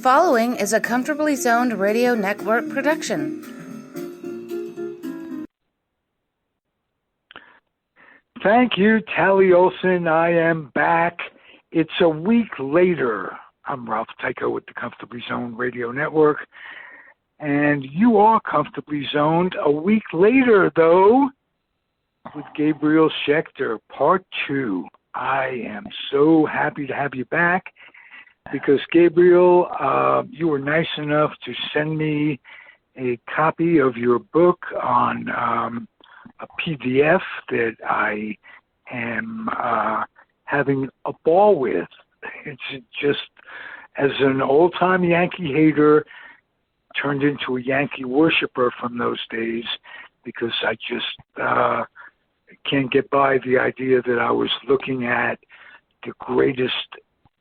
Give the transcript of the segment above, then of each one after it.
following is a Comfortably Zoned Radio Network production. Thank you, Tally Olson. I am back. It's a week later. I'm Ralph Tycho with the Comfortably Zoned Radio Network. And you are comfortably zoned a week later, though, with Gabriel Schechter, Part 2. I am so happy to have you back because, Gabriel, you were nice enough to send me a copy of your book on a PDF that I am having a ball with. It's just, as an old-time Yankee hater, turned into a Yankee worshiper from those days because I just can't get by the idea that I was looking at the greatest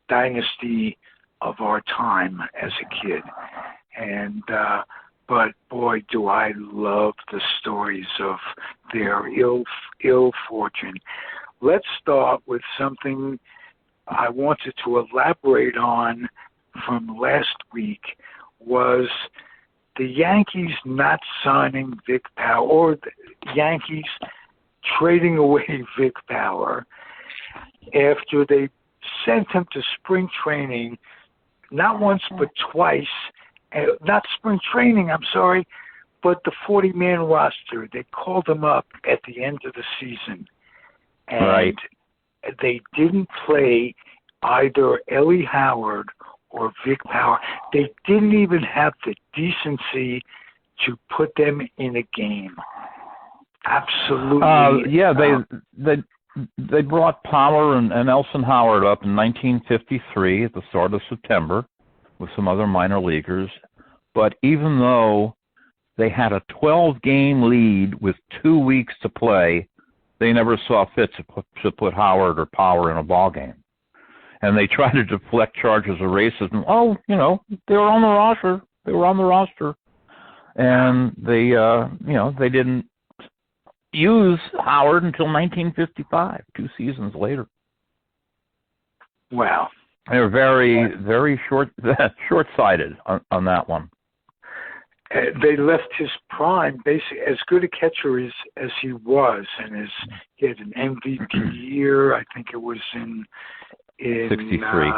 dynasty of our time as a kid. And but boy, do I love the stories of their ill fortune. Let's start with something I wanted to elaborate on from last week was the Yankees not signing Vic Power, or the Yankees trading away Vic Power after they sent him to spring training, not once but twice. Not spring training, but the 40-man roster. They called him up at the end of the season. And they didn't play either Ellie Howard or Vic Power. They didn't even have the decency to put them in a game. Absolutely. They brought Power and Elson Howard up in 1953 at the start of September with some other minor leaguers. But even though they had a 12-game lead with 2 weeks to play, they never saw fit to put Howard or Power in a ball game. And they tried to deflect charges of racism. Oh, they were on the roster. They were on the roster. And they didn't use Howard until 1955, 2 seasons later. Wow. They were very, very short-sighted on that one. They left his prime, basically, as good a catcher as he was, and he had an MVP year. I think it was in 63.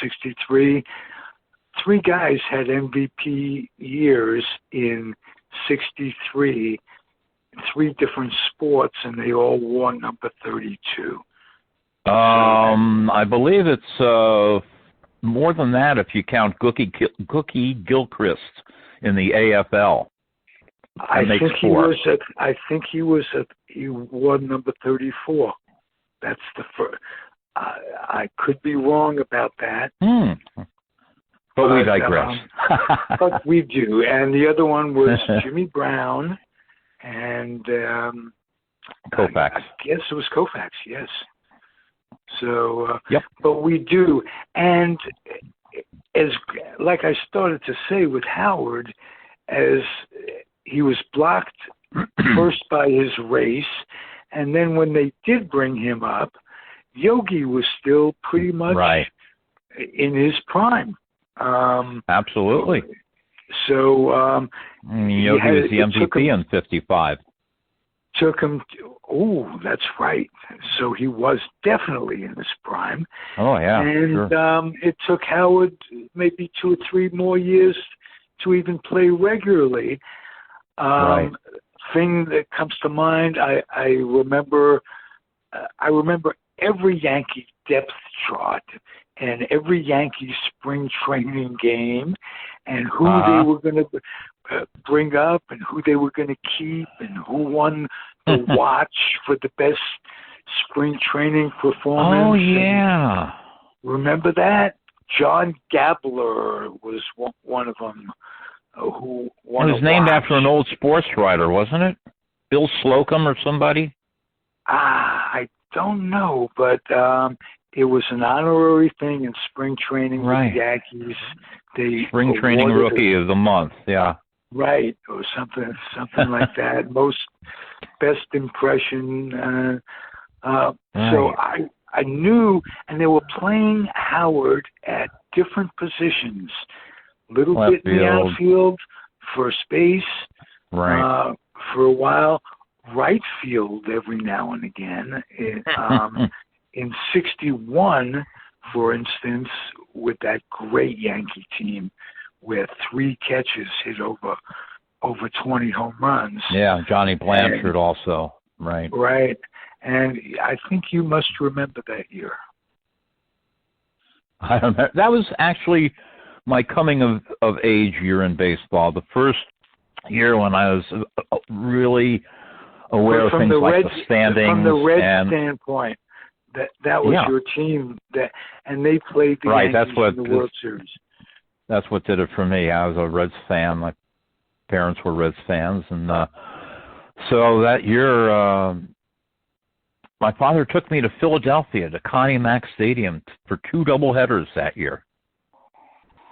63. 3 guys had MVP years in 63, 3 different sports, and they all wore number 32. I believe it's more than that if you count Gookie Gilchrist in the AFL. I think he wore number 34. That's the first. I could be wrong about that. But we digress. But we do. And the other one was Jimmy Brown and Koufax. I guess it was Koufax, yes. So, yep. But we do. And like I started to say with Howard, as he was blocked first by his race, and then when they did bring him up, Yogi was still pretty much in his prime. Absolutely. So Yogi was the MVP in 55. Took him. That's right. So he was definitely in his prime. Oh yeah. And sure. It took Howard maybe 2 or 3 more years to even play regularly. Thing that comes to mind, I remember every Yankee depth chart and every Yankee spring training game, and who they were going to bring up and who they were going to keep and who won the watch for the best spring training performance. Oh, yeah. And remember that? John Gabler was one of them who won It was named after an old sports writer, wasn't it? Bill Slocum or somebody? I don't know, but it was an honorary thing in spring training with the Yankees. They spring training rookie of the month, yeah. Right, or something like that. Most best impression. So I knew, and they were playing Howard at different positions. Little Left bit in the field. outfield, first base, Right. for a while, right field every now and again. In 61, for instance, with that great Yankee team where 3 catches hit over 20 home runs. Yeah, Johnny Blanchard also. Right. Right. And I think you must remember that year. I don't know. That was actually my coming of age year in baseball. The first year when I was really aware of things like the standings. From the Reds standpoint, that was your team, and they played the Yankees in the World Series. That's what did it for me. I was a Reds fan. My parents were Reds fans, and so that year, my father took me to Philadelphia, to Connie Mack Stadium, for 2 doubleheaders that year.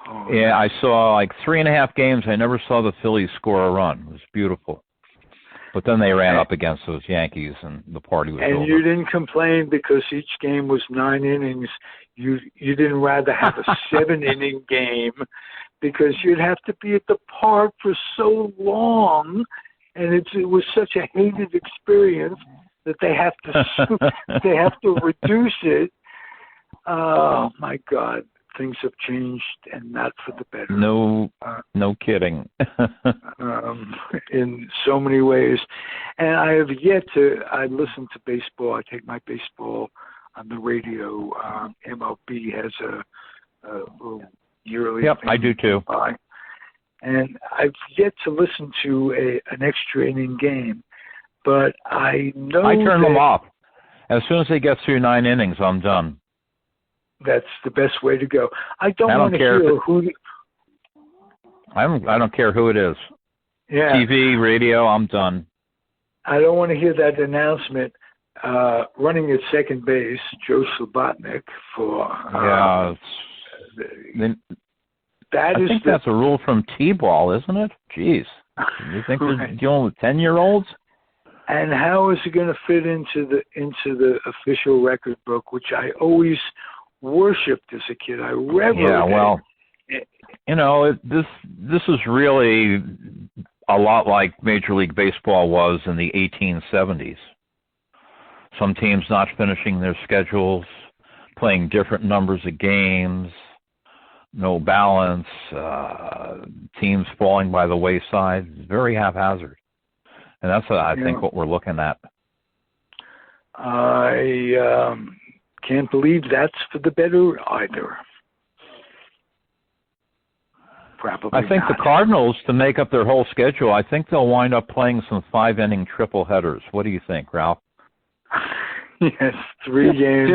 Oh, yeah, I saw like 3.5 games. I never saw the Phillies score a run. It was beautiful. But then they ran up against those Yankees, and the party was over. And you didn't complain because each game was 9 innings. You didn't rather have a 7-inning game because you'd have to be at the park for so long, and it was such a hated experience that they have to reduce it. Oh my God, things have changed, and not for the better. No kidding. In so many ways, and I have yet to. I listen to baseball. I take my baseball on the radio. MLB has a yearly. Yep, I do too. And I've yet to listen to an extra inning game. But I know I turn them off. As soon as they get through 9 innings, I'm done. That's the best way to go. I don't want to hear who. I don't care who it is. Yeah. TV, radio, I'm done. I don't want to hear that announcement. Running at second base, Joe Slobotnik for. I think that's a rule from T-ball, isn't it? Jeez. You think they're dealing with 10-year-olds? And how is it going to fit into the official record book, which I always worshipped as a kid? I revered. Yeah, well, this is really a lot like Major League Baseball was in the 1870s. Some teams not finishing their schedules, playing different numbers of games, no balance, teams falling by the wayside. Very haphazard. And that's, I think, what we're looking at. I can't believe that's for the better either. Probably I think not. the Cardinals, to make up their whole schedule, I think they'll wind up playing some 5-inning triple headers. What do you think, Ralph? Yes, 3 games.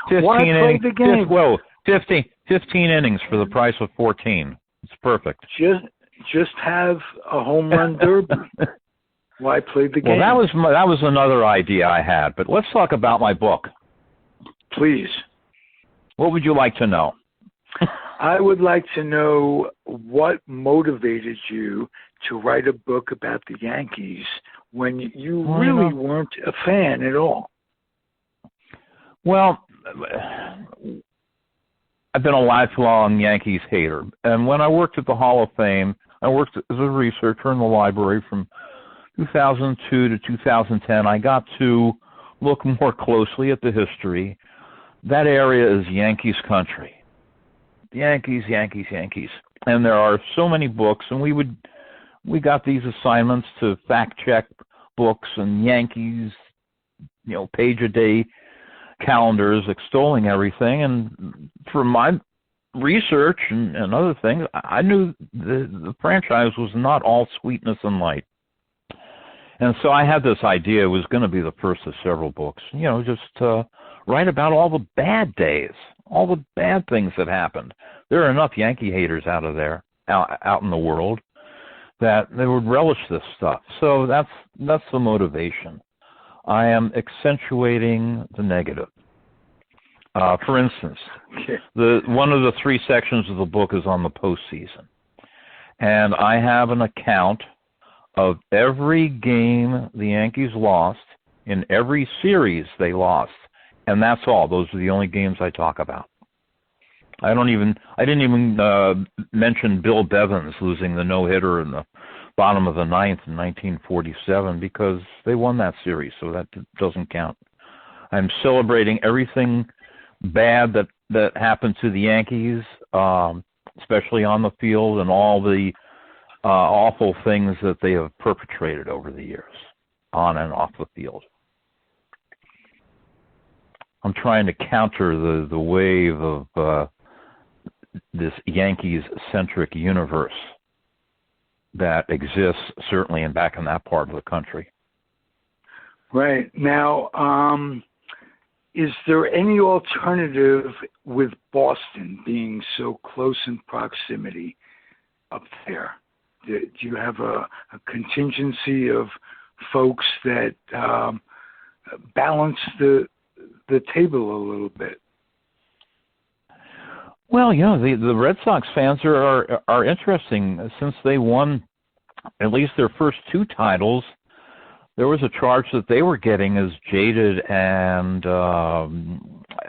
15 Why innings. play the game? 15 innings for the price of 14. It's perfect. Just have a home run derby. Why play the game? Well, that was another idea I had. But let's talk about my book. Please. What would you like to know? I would like to know what motivated you to write a book about the Yankees when you really weren't a fan at all. Well, I've been a lifelong Yankees hater. And when I worked at the Hall of Fame, I worked as a researcher in the library from 2002 to 2010. I got to look more closely at the history. That area is Yankees country. Yankees, Yankees, Yankees. And there are so many books, and we got these assignments to fact check books and Yankees, page-a-day calendars extolling everything. And from my research and other things, I knew the franchise was not all sweetness and light. And so I had this idea. It was going to be the first of several books, just write about all the bad days, all the bad things that happened. There are enough Yankee haters out in the world that they would relish this stuff. So that's the motivation. I am accentuating the negative. For instance, one of the 3 sections of the book is on the postseason. And I have an account of every game the Yankees lost in every series they lost. And that's all. Those are the only games I talk about. I didn't even mention Bill Bevins losing the no-hitter in the bottom of the ninth in 1947 because they won that series, so that doesn't count. I'm celebrating everything bad that happened to the Yankees, especially on the field, and all the awful things that they have perpetrated over the years, on and off the field. I'm trying to counter the wave of this Yankees-centric universe that exists certainly back in that part of the country. Right. Now, is there any alternative with Boston being so close in proximity up there? Do you have a contingency of folks that balance the table a little bit? Well, the Red Sox fans are interesting. Since they won at least their first two titles, there was a charge that they were getting as jaded and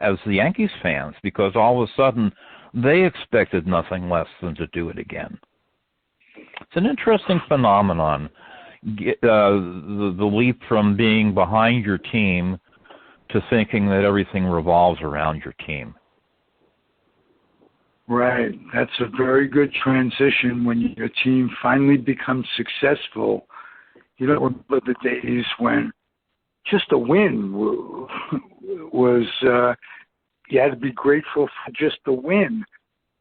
as the Yankees fans, because all of a sudden they expected nothing less than to do it again. It's an interesting phenomenon, the leap from being behind your team to thinking that everything revolves around your team. Right. That's a very good transition when your team finally becomes successful. You don't remember the days when just a win was, you had to be grateful for just a win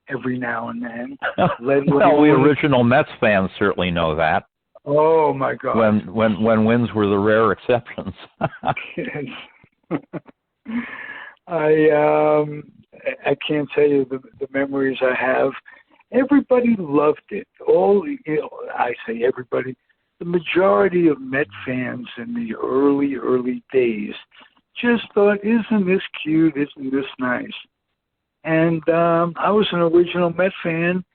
every now and then. Well, we original Mets fans certainly know that. Oh, my God. When wins were the rare exceptions. Yes. I can't tell you the memories I have. Everybody loved it. I say everybody. The majority of Met fans in the early days just thought, "Isn't this cute? Isn't this nice?" And I was an original Met fan,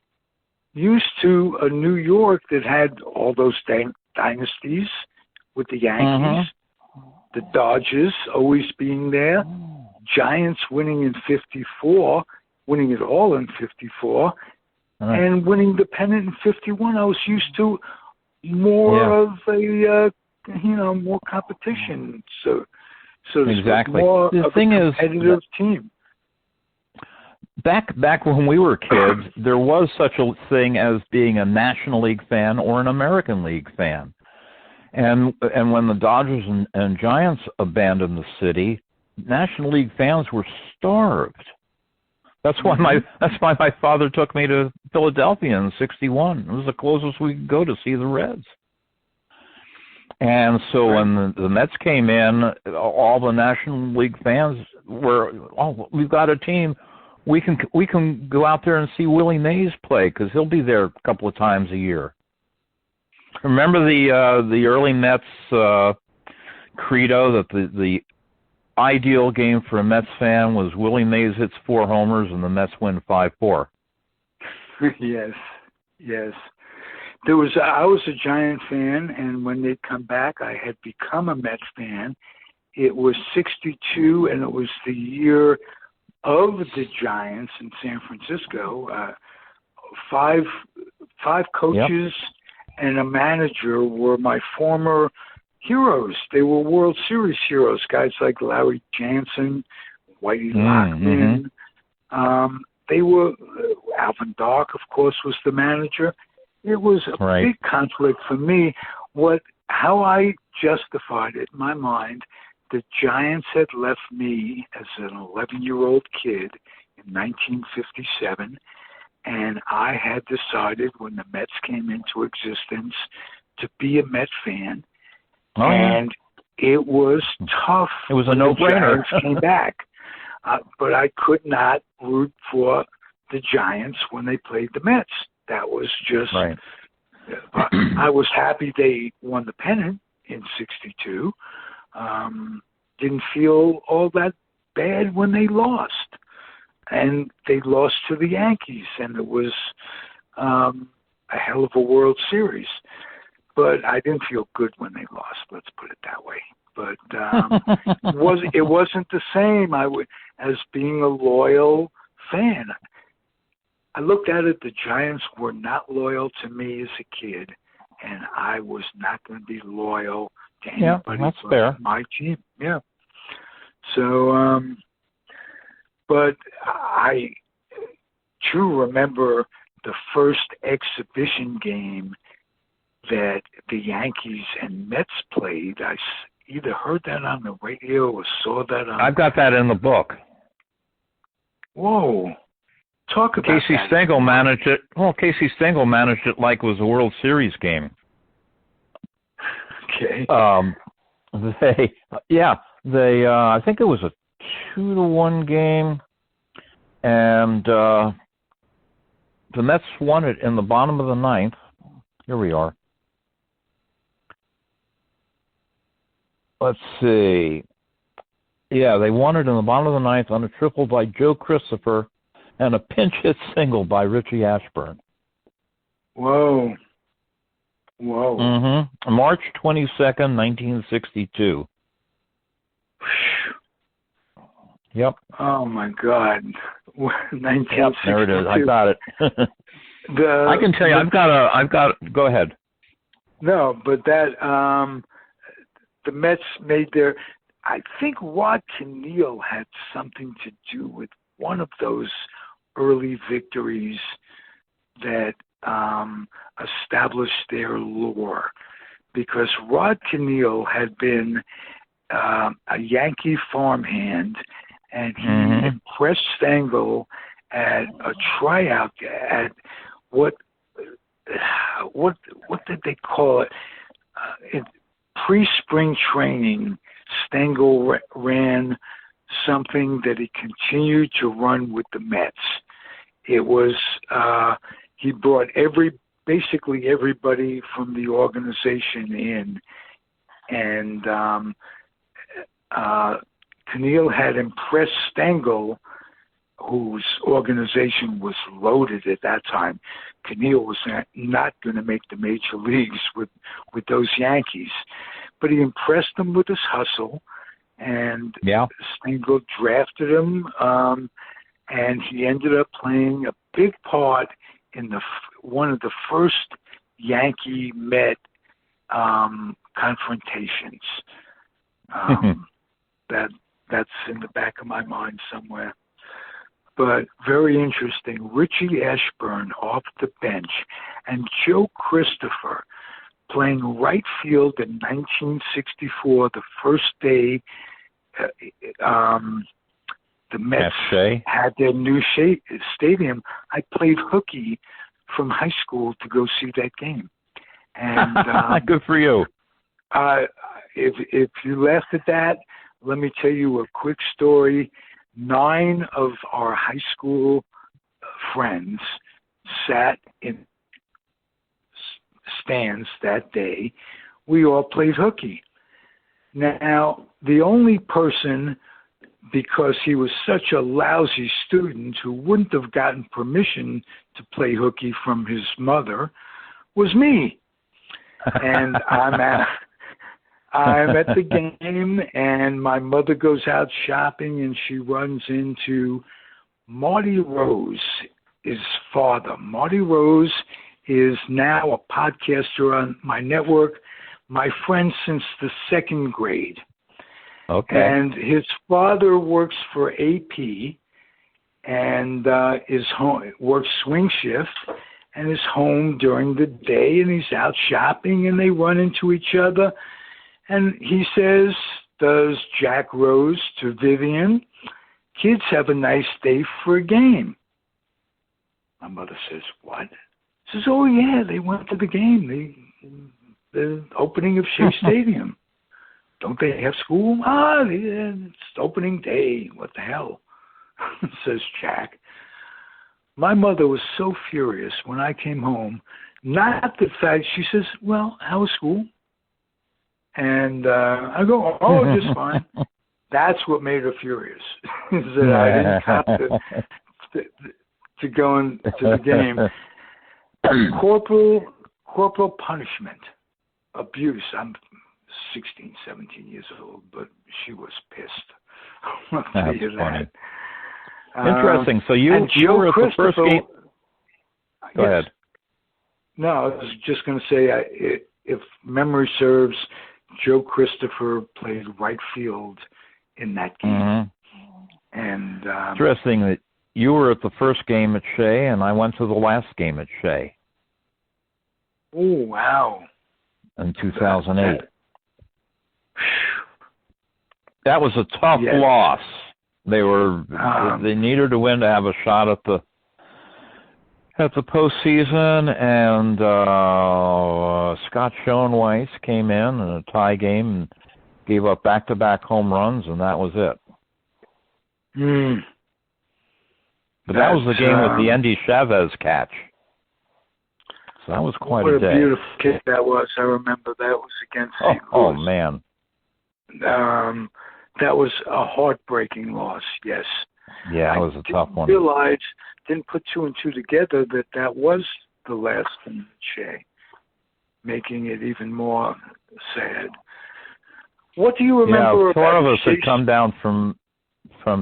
used to a New York that had all those dynasties with the Yankees, the Dodgers always being there, Giants winning in 54, winning it all in 54, and winning the pennant in 51. I was used to more of a, more competition. So exactly. More the of thing a competitive team. Back when we were kids, there was such a thing as being a National League fan or an American League fan. And when the Dodgers and Giants abandoned the city, National League fans were starved. That's why my father took me to Philadelphia in '61. It was the closest we could go to see the Reds. And so when the Mets came in, all the National League fans were, we've got a team. We can go out there and see Willie Mays play because he'll be there a couple of times a year. Remember the early Mets credo that the ideal game for a Mets fan was Willie Mays hits 4 homers and the Mets win 5-4. Yes. I was a Giant fan, and when they'd come back, I had become a Mets fan. It was '62, and it was the year of the Giants in San Francisco. Five coaches and a manager were my former heroes. They were World Series heroes, guys like Larry Jansen, Whitey Lockman. They were, Alvin Dark, of course, was the manager. It was a big conflict for me. How I justified it in my mind, the Giants had left me as an 11-year-old kid in 1957, and I had decided when the Mets came into existence to be a Met fan. And it was tough. It was a no-brainer. The Giants came back. But I could not root for the Giants when they played the Mets. That was just I was happy they won the pennant in '62. Didn't feel all that bad when they lost. And they lost to the Yankees, and it was a hell of a World Series. But I didn't feel good when they lost, let's put it that way. But it wasn't the same as being a loyal fan. I looked at it, the Giants were not loyal to me as a kid, and I was not going to be loyal to anybody that's but fair. my team. Yeah. So, but I do remember the first exhibition game that the Yankees and Mets played. I either heard that on the radio or saw that on... I've got that in the book. Whoa. Talk about Casey that. Stengel managed it. Well, Casey Stengel managed it like it was a World Series game. Okay. They I think it was a 2-1 game, and the Mets won it in the bottom of the ninth. Here we are. Let's see. Yeah, they won it in the bottom of the ninth on a triple by Joe Christopher and a pinch hit single by Richie Ashburn. Whoa. Mm-hmm. March 22nd, 1962. Yep. Oh, my God. 1962. Yep, there it is. I got it. I can tell you, I've got. Go ahead. No, but that the Mets made their. I think Rod Keneal had something to do with one of those early victories that established their lore, because Rod Keneal had been a Yankee farmhand, and he impressed Stengel at a tryout at what did they call it? Pre-spring training. Stengel ran something that he continued to run with the Mets. It was he brought basically everybody from the organization in, and Keneal had impressed Stengel, whose organization was loaded at that time. Keneal was not going to make the major leagues with those Yankees, but he impressed them with his hustle, and Stengel drafted him, and he ended up playing a big part in one of the first Yankee-Met confrontations. That's in the back of my mind somewhere. But very interesting. Richie Ashburn off the bench and Joe Christopher playing right field in 1964, the first day the Mets had their new stadium. I played hooky from high school to go see that game. And good for you. If you laughed at that, let me tell you a quick story. 9 of our high school friends sat in stands that day. We all played hooky. Now, the only person, because he was such a lousy student who wouldn't have gotten permission to play hooky from his mother, was me. And I'm at the game, and my mother goes out shopping, and she runs into Marty Rose, his father. Marty Rose is now a podcaster on my network, my friend since the 2nd grade. Okay. And his father works for AP and works swing shift and is home during the day, and he's out shopping, and they run into each other. And he says, does Jack Rose to Vivian, kids have a nice day for a game. My mother says, what? Says, oh, yeah, they went to the game, the opening of Shea Stadium. Don't they have school? It's opening day. What the hell? Says Jack. My mother was so furious when I came home. Not the fact, she says, well, how was school? And I go, oh, just fine. That's what made her furious, is that I didn't have to go into the game. Corporal punishment, abuse. I'm 16, 17 years old, but she was pissed. I'll tell you that. Funny. Interesting. So you were at the first game. Go ahead. No, I was just going to say, if memory serves, Joe Christopher played right field in that game. Mm-hmm. And interesting that you were at the first game at Shea, and I went to the last game at Shea. Oh, wow. In 2008. That was a tough loss. They needed to win to have a shot at the postseason, and Scott Schoenweiss came in a tie game and gave up back-to-back home runs, and that was it. But that was the game with the Endy Chavez catch. So that was quite a day. What a beautiful kick that was. I remember that was against St. Louis. Oh, man. That was a heartbreaking loss, yes. Yeah, it was a tough one. Didn't put two and two together that was the last in Shea, making it even more sad. What do you remember about four of us had come down from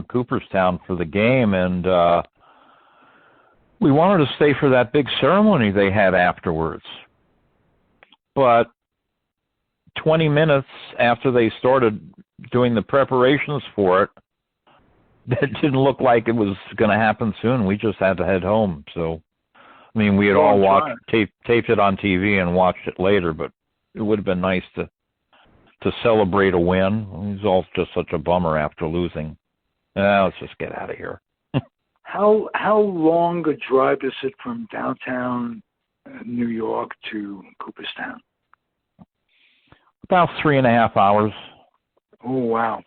Cooperstown for the game, and we wanted to stay for that big ceremony they had afterwards. But 20 minutes after they started doing the preparations for it, it didn't look like it was going to happen soon. We just had to head home. So, I mean, we had all taped it on TV and watched it later, but it would have been nice to celebrate a win. It was all just such a bummer after losing. Let's just get out of here. How long a drive is it from downtown New York to Cooperstown? About 3.5 hours. Oh, wow.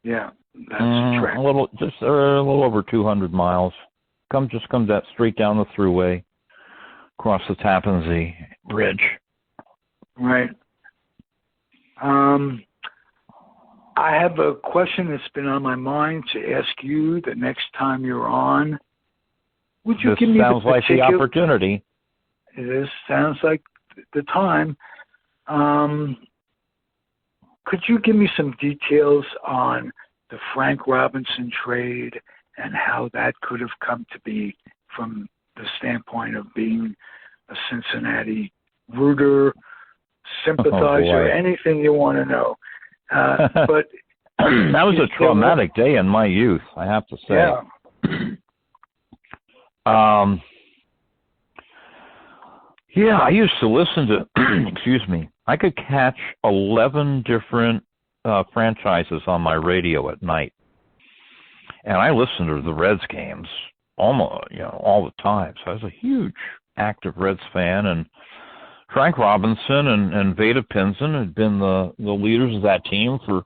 Yeah, that's a trek. A little over 200 miles. Just comes that straight down the thruway, across the Tappan Zee Bridge. Right. I have a question that's been on my mind to ask you the next time you're on. Would you give me sounds like the opportunity. It sounds like the time. Could you give me some details on the Frank Robinson trade and how that could have come to be from the standpoint of being a Cincinnati rooter, sympathizer, anything you want to know? But that was a traumatic day in my youth, I have to say. Yeah. I used to listen to, excuse me, I could catch 11 different franchises on my radio at night. And I listened to the Reds games almost, all the time. So I was a huge, active Reds fan. And Frank Robinson and Veda Pinson had been the leaders of that team for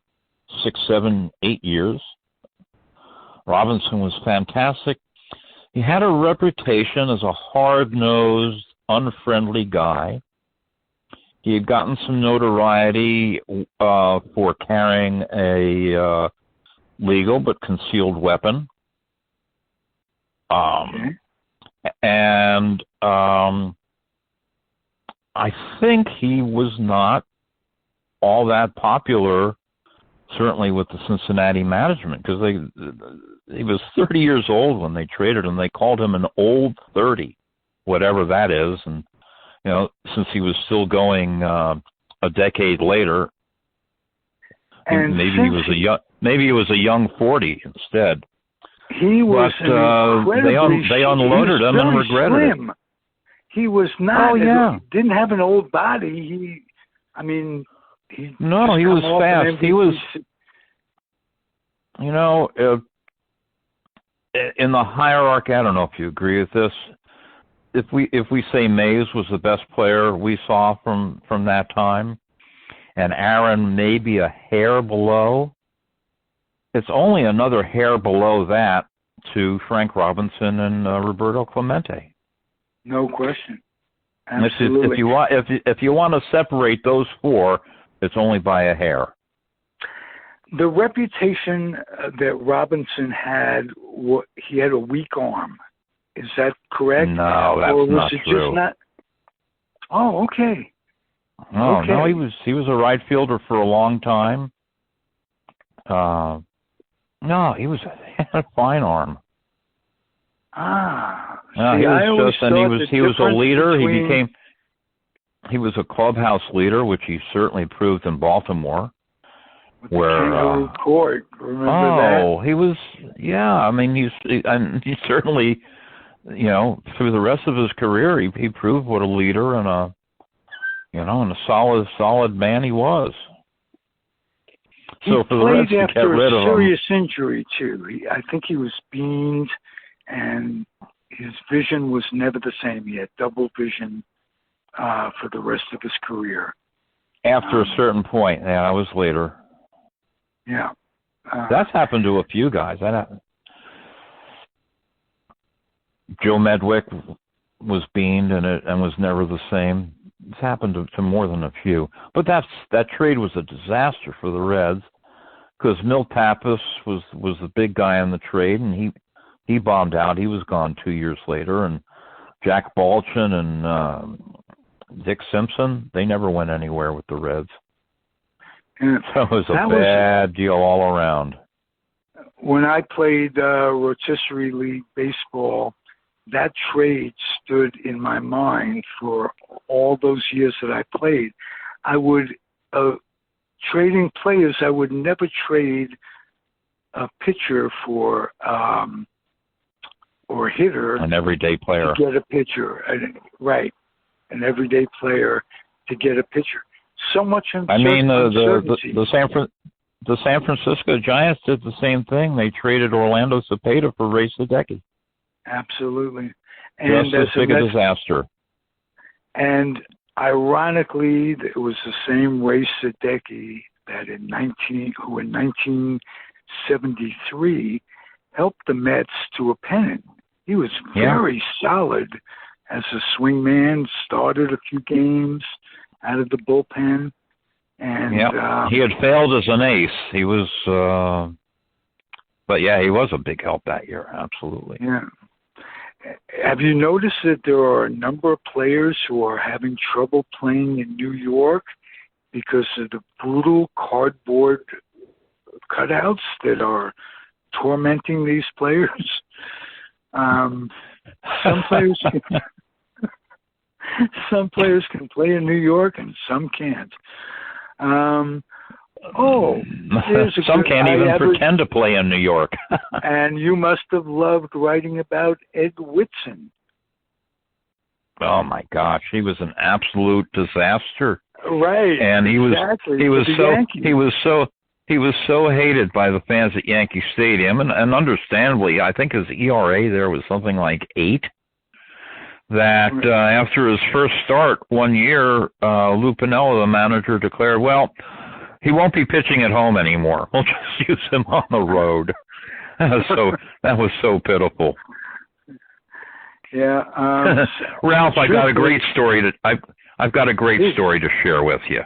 6, 7, 8 years. Robinson was fantastic. He had a reputation as a hard-nosed, unfriendly guy. He had gotten some notoriety for carrying a legal but concealed weapon. And I think he was not all that popular, certainly with the Cincinnati management, because he was 30 years old when they traded him. They called him an old 30, whatever that is. And, since he was still going a decade later, and maybe he was a young 40 instead. He was they unloaded him and regretted it. He was not. Didn't have an old body. He was fast. He was. In the hierarchy, I don't know if you agree with this. If we say Mays was the best player we saw from that time, and Aaron maybe a hair below, it's only another hair below that to Frank Robinson and Roberto Clemente. No question. Absolutely. If you want to separate those four, it's only by a hair. The reputation that Robinson had, he had a weak arm. Is that correct? No, that's not true. Just not? Oh, okay. No, he was a right fielder for a long time. He had a fine arm. See, he I always was just, and thought he was a leader. between... He was a clubhouse leader, which he certainly proved in Baltimore. With the Kangaroo Court, remember that? He was, yeah. I mean, he certainly, through the rest of his career, he proved what a leader and a solid man he was. So for the Reds to get rid of him, serious injury too. I think he was beamed, and his vision was never the same. He had double vision for the rest of his career. After a certain point, yeah, I was later. Yeah, that's happened to a few guys. Joe Medwick was beamed and was never the same. It's happened to more than a few. But that trade was a disaster for the Reds because Milt Pappas was the big guy in the trade, and he bombed out. He was gone 2 years later, and Jack Balchin and Dick Simpson, they never went anywhere with the Reds. And so it was a bad deal all around. When I played rotisserie league baseball, that trade stood in my mind for all those years that I played. I would, trading players, I would never trade a pitcher for, or a hitter. An everyday player. To get a pitcher, right. An everyday player to get a pitcher. So much uncertainty. The San Francisco Giants did the same thing. They traded Orlando Cepeda for Ray Sadecki. Absolutely. And just as big a disaster. And ironically, it was the same Ray Sadecki that in 1973 helped the Mets to a pennant. He was very solid as a swingman, started a few games out of the bullpen. And he had failed as an ace. He was, but yeah, he was a big help that year. Absolutely. Yeah. Have you noticed that there are a number of players who are having trouble playing in New York because of the brutal cardboard cutouts that are tormenting these players? Some players can play in New York and some can't. Some can't even pretend to play in New York. And you must have loved writing about Ed Whitson. Oh my gosh, he was an absolute disaster. Right. And he was so hated by the fans at Yankee Stadium, and understandably, I think his ERA there was something like 8. That after his first start one year, Lou Piniella, the manager, declared, well, he won't be pitching at home anymore. We'll just use him on the road. So that was so pitiful. Yeah, Ralph, I've got a great story to share with you.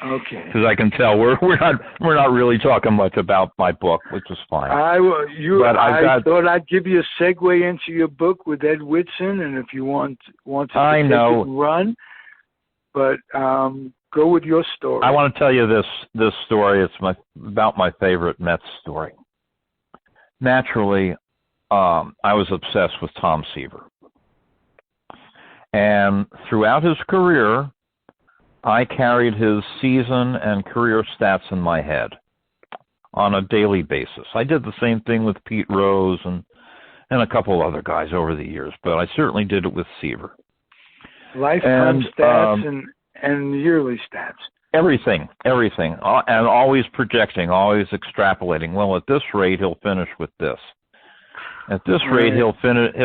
Okay. Because I can tell we're not really talking much about my book, which is fine. I thought I'd give you a segue into your book with Ed Whitson, and if you want to take it and run, but go with your story. I want to tell you this story. It's about my favorite Mets story. Naturally, I was obsessed with Tom Seaver, and throughout his career, I carried his season and career stats in my head on a daily basis. I did the same thing with Pete Rose and a couple other guys over the years, but I certainly did it with Seaver. Lifetime stats and yearly stats. Everything, and always projecting, always extrapolating. Well, at this rate, he'll finish with this. At this rate, he'll finish.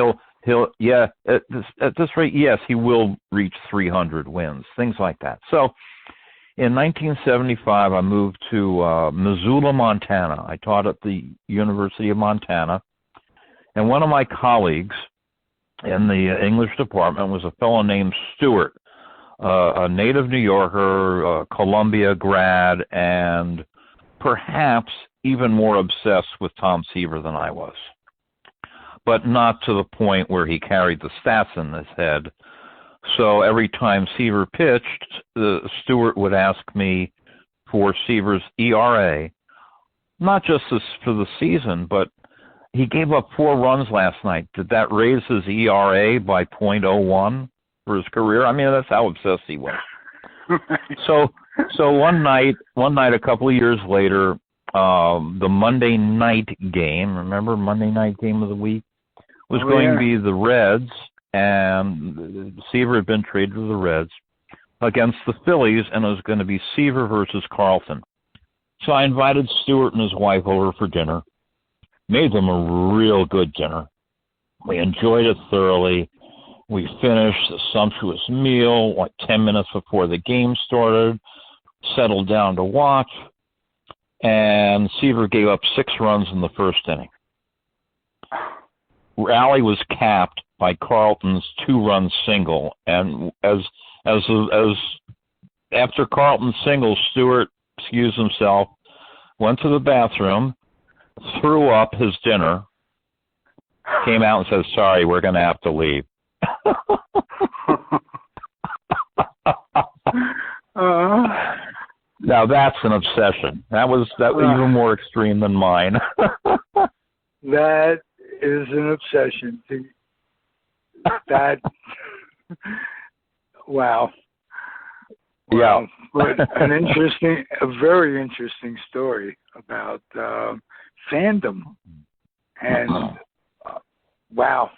At this rate, yes, he will reach 300 wins, things like that. So in 1975, I moved to Missoula, Montana. I taught at the University of Montana, and one of my colleagues in the English department was a fellow named Stewart, a native New Yorker, Columbia grad, and perhaps even more obsessed with Tom Seaver than I was, but not to the point where he carried the stats in his head. So every time Seaver pitched, Stewart would ask me for Seaver's ERA, not just for the season, but he gave up 4 runs last night. Did that raise his ERA by .01 for his career? I mean, that's how obsessed he was. So one night, a couple of years later, the Monday night game, remember Monday night game of the week, was going to be the Reds, and Seaver had been traded to the Reds against the Phillies, and it was going to be Seaver versus Carlton. So I invited Stewart and his wife over for dinner, made them a real good dinner. We enjoyed it thoroughly. We finished a sumptuous meal like 10 minutes before the game started, settled down to watch, and Seaver gave up 6 runs in the first inning. Rally was capped by Carlton's 2-run single, and as after Carlton's single, Stewart excused himself, went to the bathroom, threw up his dinner, came out and said, "Sorry, we're going to have to leave." Now that's an obsession. That was even more extreme than mine. That is an obsession. That wow. Yeah. But a very interesting story about fandom. And wow.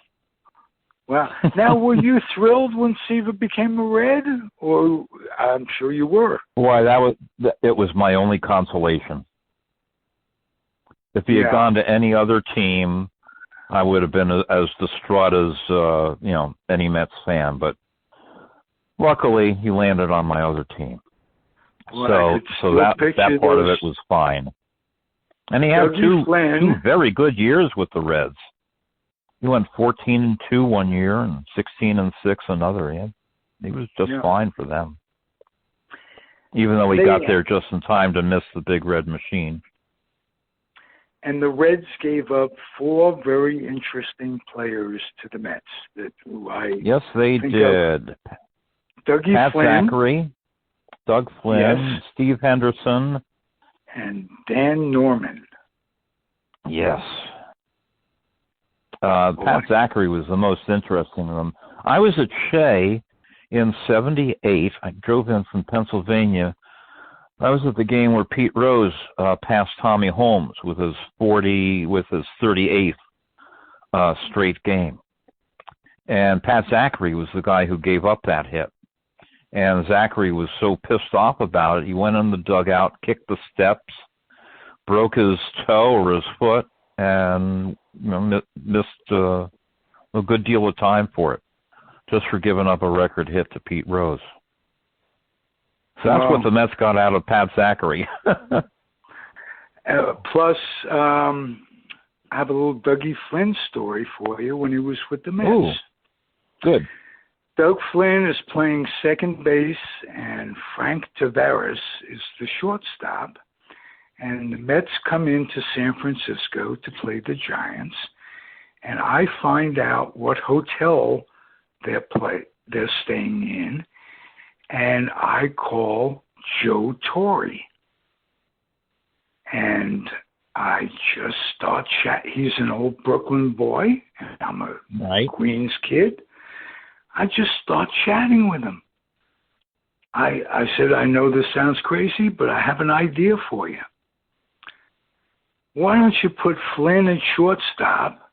Now, were you thrilled when Seaver became a Red? Or I'm sure you were. Why, it was my only consolation. If he had gone to any other team, I would have been as distraught as any Mets fan. But luckily, he landed on my other team. Well, so that part of it was fine. And he had two very good years with the Reds. He went 14-2 one year and 16-6 another. He was just fine for them, even though he got there just in time to miss the big red machine. And the Reds gave up 4 very interesting players to the Mets. Yes, they did. Pat Zachary, Doug Flynn, Steve Henderson, and Dan Norman. Yes. Pat Zachary was the most interesting of them. I was at Shea in '78. I drove in from Pennsylvania. I was at the game where Pete Rose passed Tommy Holmes with his 38th straight game. And Pat Zachary was the guy who gave up that hit. And Zachary was so pissed off about it, he went in the dugout, kicked the steps, broke his toe or his foot, and missed a good deal of time for it, just for giving up a record hit to Pete Rose. So that's what the Mets got out of Pat Zachary. Plus, I have a little Dougie Flynn story for you when he was with the Mets. Ooh, good. Doug Flynn is playing second base, and Frank Tavares is the shortstop. And the Mets come into San Francisco to play the Giants, and I find out what hotel they're staying in, and I call Joe Torre. And I just start chatting. He's an old Brooklyn boy, and I'm a Queens kid. I just start chatting with him. I said, I know this sounds crazy, but I have an idea for you. Why don't you put Flynn at shortstop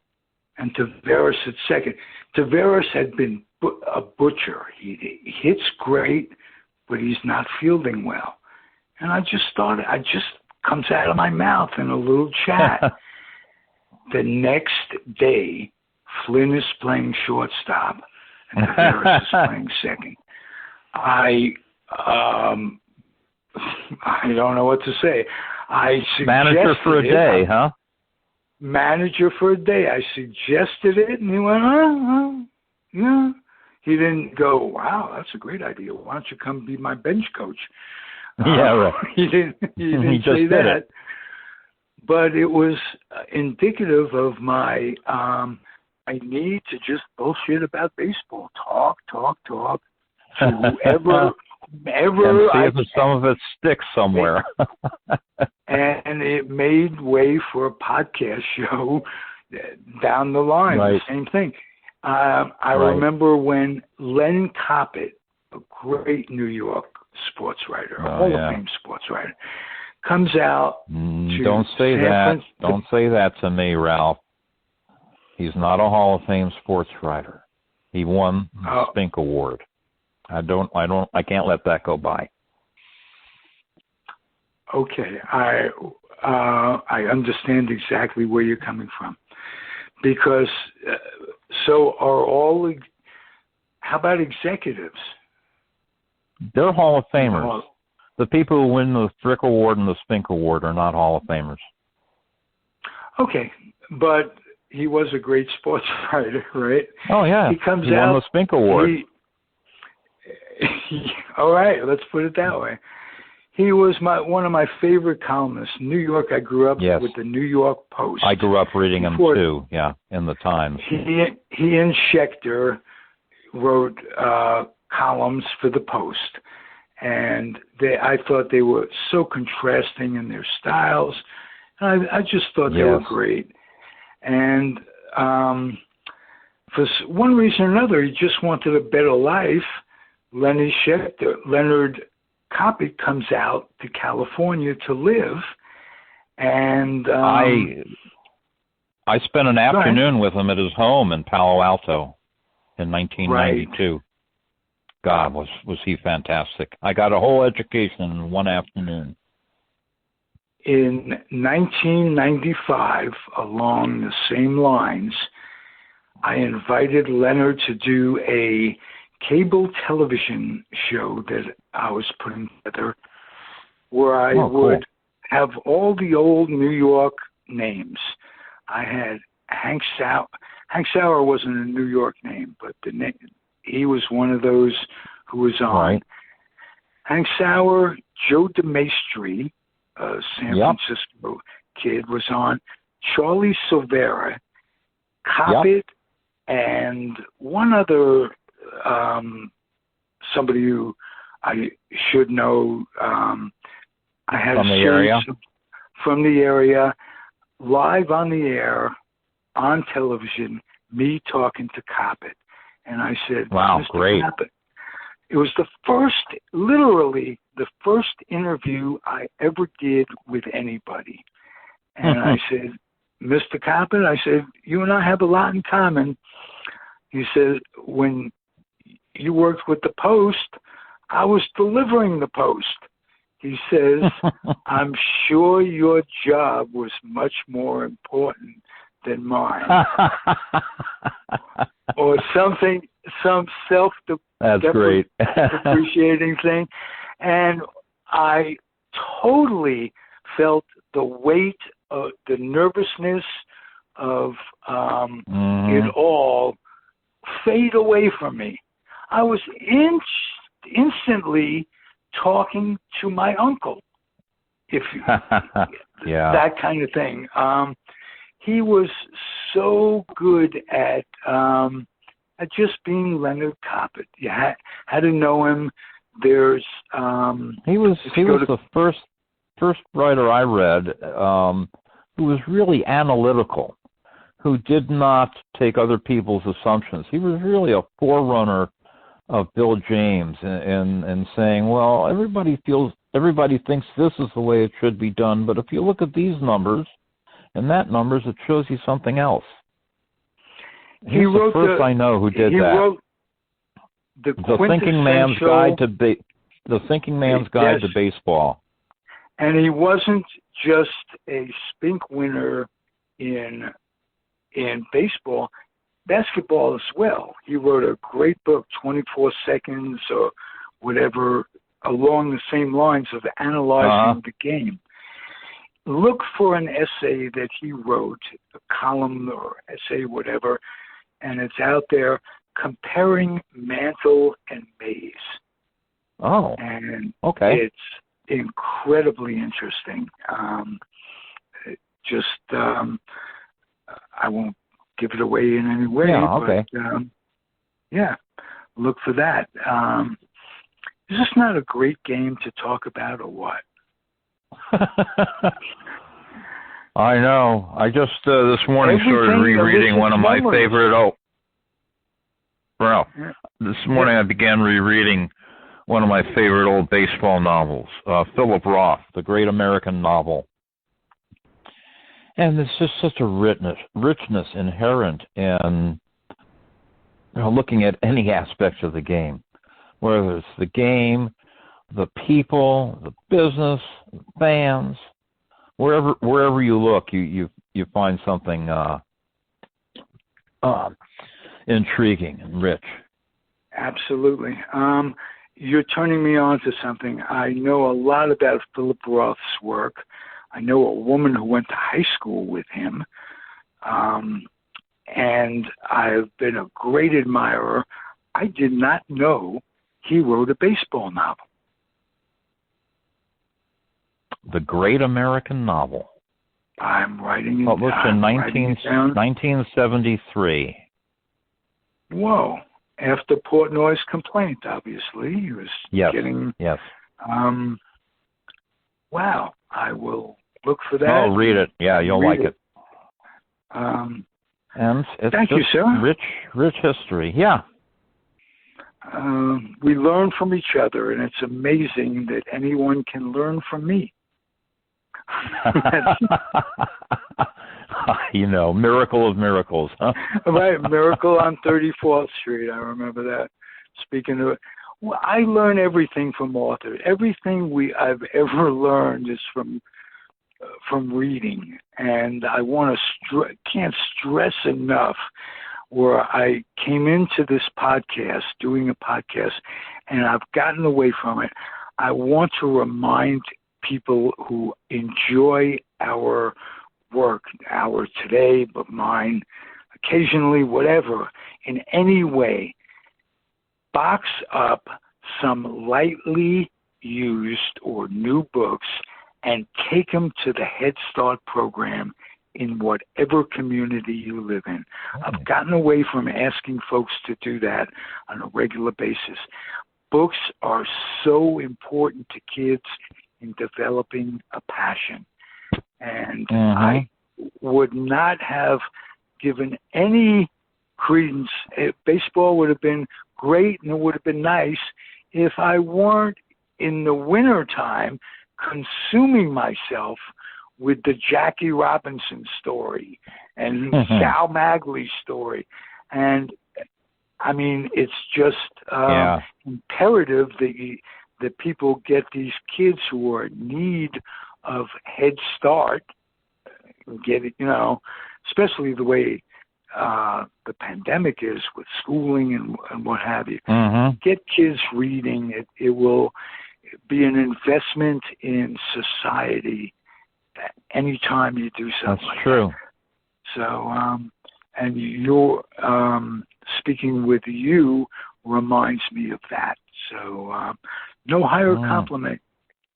and Tavares at second? Tavares had been a butcher. He hits great, but he's not fielding well. And I just comes out of my mouth in a little chat. The next day, Flynn is playing shortstop and Tavares is playing second. I don't know what to say. Manager for a day, huh? Manager for a day. I suggested it, and he went, yeah. He didn't go, wow, that's a great idea. Why don't you come be my bench coach? Yeah, right. He didn't say that. But it was indicative of my I need to just bullshit about baseball. Talk to whoever and see if some of it sticks somewhere. And it made way for a podcast show down the line, Right. the same thing. I remember when Len Coppett, a great New York sports writer, a Hall of Fame sports writer, comes out to Don't say San that. Fran- Don't say that to me, Ralph. He's not a Hall of Fame sports writer. He won the Spink Award. I can't let that go by. Okay, I understand exactly where you're coming from, because so are all. How about executives? They're Hall of Famers. The people who win the Frick Award and the Spink Award are not Hall of Famers. Okay, but he was a great sports writer, right? Oh yeah, he comes he out. Won the Spink Award. All right, let's put it that way. He was one of my favorite columnists. New York, I grew up with the New York Post. I grew up reading him too, in the Times. He and Schechter wrote columns for the Post, and I thought they were so contrasting in their styles. And I just thought they were great. And for one reason or another, he just wanted a better life. Leonard Coppett comes out to California to live, and I spent an afternoon with him at his home in Palo Alto in 1992. Right. God, was he fantastic. I got a whole education in one afternoon. In 1995, along the same lines, I invited Leonard to do a cable television show that I was putting together, where I would have all the old New York names. I had Hank Sauer. Hank Sauer wasn't a New York name, but he was one of those who was on. Right. Hank Sauer, Joe DeMaestri, a San Francisco kid, was on. Charlie Silvera, Coppett, and one other somebody who I should know. I had from a the series area. From the area, live on the air, on television, me talking to Coppett. And I said, wow, Mr. great. Coppett, it was literally the first interview I ever did with anybody. And I said, Mr. Coppett, I said, you and I have a lot in common. He said, when you worked with the Post, I was delivering the Post. He says, I'm sure your job was much more important than mine. Or something, some self-depreciating thing. And I totally felt the weight of the nervousness of it all fade away from me. I was instantly talking to my uncle, that kind of thing. He was so good at just being Leonard Coppett. You had to know him. There's he was the first writer I read who was really analytical, who did not take other people's assumptions. He was really a forerunner of Bill James and saying, well, everybody thinks this is the way it should be done, but if you look at these numbers and that numbers, it shows you something else. He's the first I know who did that. Wrote the Thinking Man's Guide to Baseball. And he wasn't just a Spink winner in baseball, basketball as well. He wrote a great book, 24 Seconds or whatever, along the same lines of analyzing the game. Look for an essay that he wrote, a column or essay, whatever, and it's out there comparing Mantle and Mays. Oh, and okay. It's incredibly interesting. I won't give it away in any way. Yeah, okay. But, look for that. Is this not a great game to talk about, or what? I know. I just this morning started Everything rereading one of my memories. favorite. This morning I began rereading one of my favorite old baseball novels, Philip Roth, The Great American Novel. And there's just such a richness inherent in looking at any aspect of the game, whether it's the game, the people, the business, the fans. Wherever you look, you find something intriguing and rich. Absolutely. You're turning me on to something. I know a lot about Philip Roth's work. I know a woman who went to high school with him, and I've been a great admirer. I did not know he wrote a baseball novel. The Great American Novel. I'm writing it down. Published in 1973. Whoa. After Portnoy's complaint, obviously. He was getting... Yes. Wow. I will look for that. Oh, read it. Yeah, you'll like it. And it's thank you, sir. Rich history. Yeah. We learn from each other, and it's amazing that anyone can learn from me. Miracle of miracles, huh? Right, Miracle on 34th Street. I remember that. Speaking of it, well, I learn everything from authors. Everything I've ever learned is from reading, and I can't stress enough where I came into this podcast, doing a podcast, and I've gotten away from it. I want to remind people who enjoy our work, our today, but mine, occasionally, whatever, in any way, box up some lightly used or new books and take them to the Head Start program in whatever community you live in. I've gotten away from asking folks to do that on a regular basis. Books are so important to kids in developing a passion. And I would not have given any credence. Baseball would have been great and it would have been nice if I weren't in the wintertime consuming myself with the Jackie Robinson story and Sal Magley's story. And I mean, it's just imperative that people get these kids who are in need of Head Start, get it, especially the way the pandemic is with schooling and what have you. Get kids reading. It will be an investment in society anytime you do something like true. That. So, and you're speaking with you reminds me of that. So, no higher compliment.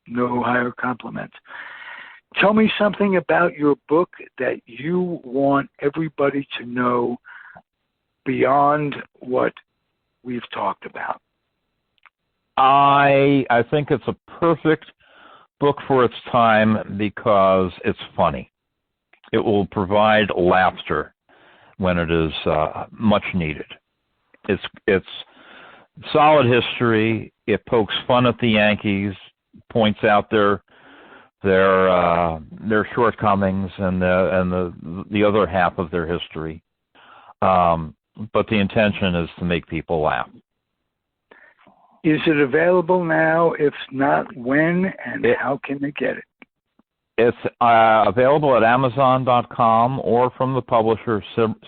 No higher compliment. Tell me something about your book that you want everybody to know beyond what we've talked about. I think it's a perfect book for its time because it's funny. It will provide laughter when it is much needed. It's solid history. It pokes fun at the Yankees, points out their shortcomings and the other half of their history. But the intention is to make people laugh. Is it available now? If not, when and how can they get it? It's available at Amazon.com or from the publisher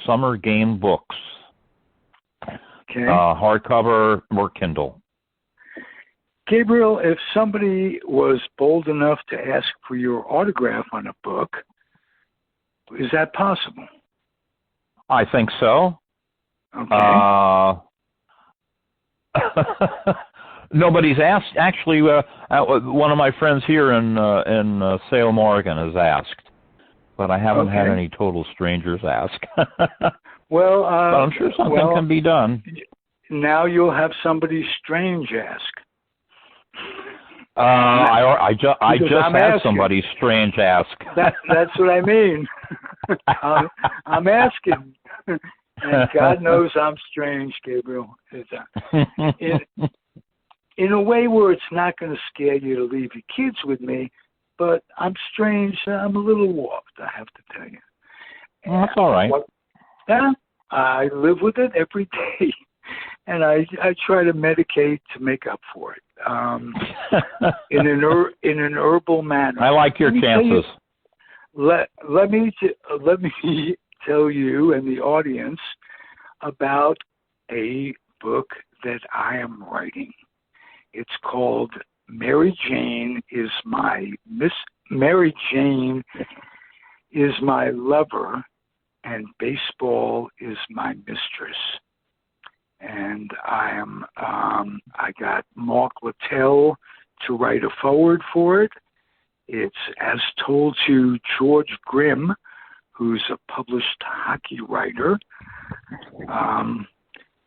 Summer Game Books. Okay. Hardcover or Kindle. Gabriel, if somebody was bold enough to ask for your autograph on a book, is that possible? I think so. Okay. Nobody's asked. Actually, one of my friends here in Salem, Oregon, has asked, but I haven't had any total strangers ask. Well, but I'm sure something can be done. Now you'll have somebody strange ask. I just I'm had asking. somebody strange ask. That's what I mean. I'm asking. And God knows I'm strange, Gabriel. In a way where it's not going to scare you to leave your kids with me, but I'm strange. I'm a little warped, I have to tell you. Well, that's all right. Yeah, I live with it every day, and I try to medicate to make up for it in an herbal manner. I like your chances. Let me tell you and the audience about a book that I am writing. It's called Mary Jane is my lover, and baseball is my mistress. And I got Mark Littell to write a foreword for it. It's as told to George Grimm, who's a published hockey writer. And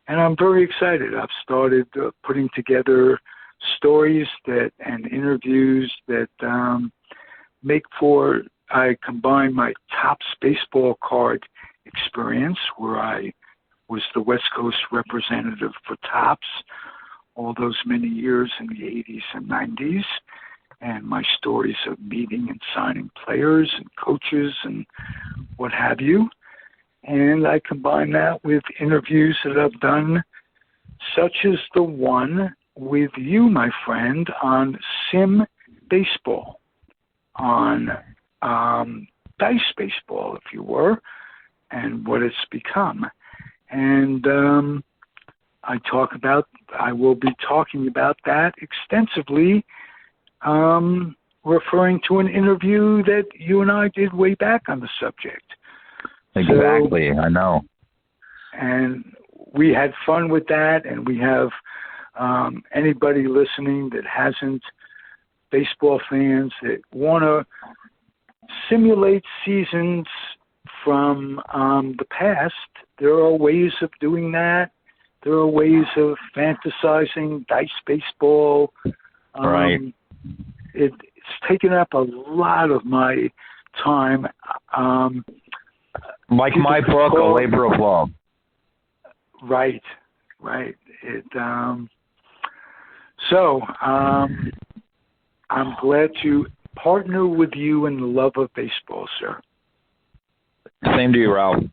I'm very excited. I've started putting together stories and interviews that I combine my Topps baseball card experience, where I was the West Coast representative for Topps all those many years in the 80s and 90s, and my stories of meeting and signing players and coaches and what have you. And I combine that with interviews that I've done, such as the one with you, my friend, on Sim Baseball, on Dice Baseball, if you were, and what it's become. And I will be talking about that extensively, referring to an interview that you and I did way back on the subject. Exactly, I know. And we had fun with that, and we have anybody listening that hasn't, baseball fans that want to simulate seasons from the past. There are ways of doing that. There are ways of fantasizing dice baseball. Right. It's taken up a lot of my time. Like my book, A Labor of Love. Right. I'm glad to partner with you in the love of baseball, sir. Same to you, Ralph.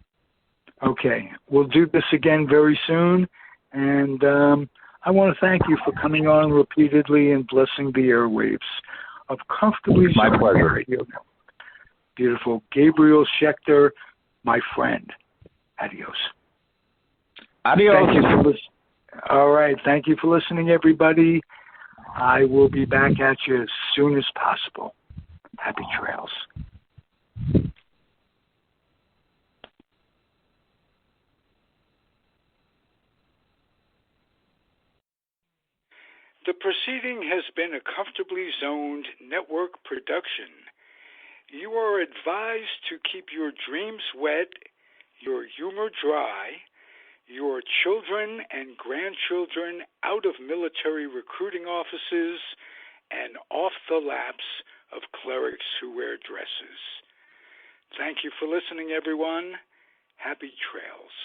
Okay. We'll do this again very soon. And I want to thank you for coming on repeatedly and blessing the airwaves of Comfortably My Zoned pleasure. Radio. Beautiful. Gabriel Schechter, my friend. Adios. Adios. Thank you for listening. All right. Thank you for listening, everybody. I will be back at you as soon as possible. Happy trails. The proceeding has been a Comfortably Zoned network production. You are advised to keep your dreams wet, your humor dry, your children and grandchildren out of military recruiting offices and off the laps of clerics who wear dresses. Thank you for listening, everyone. Happy trails.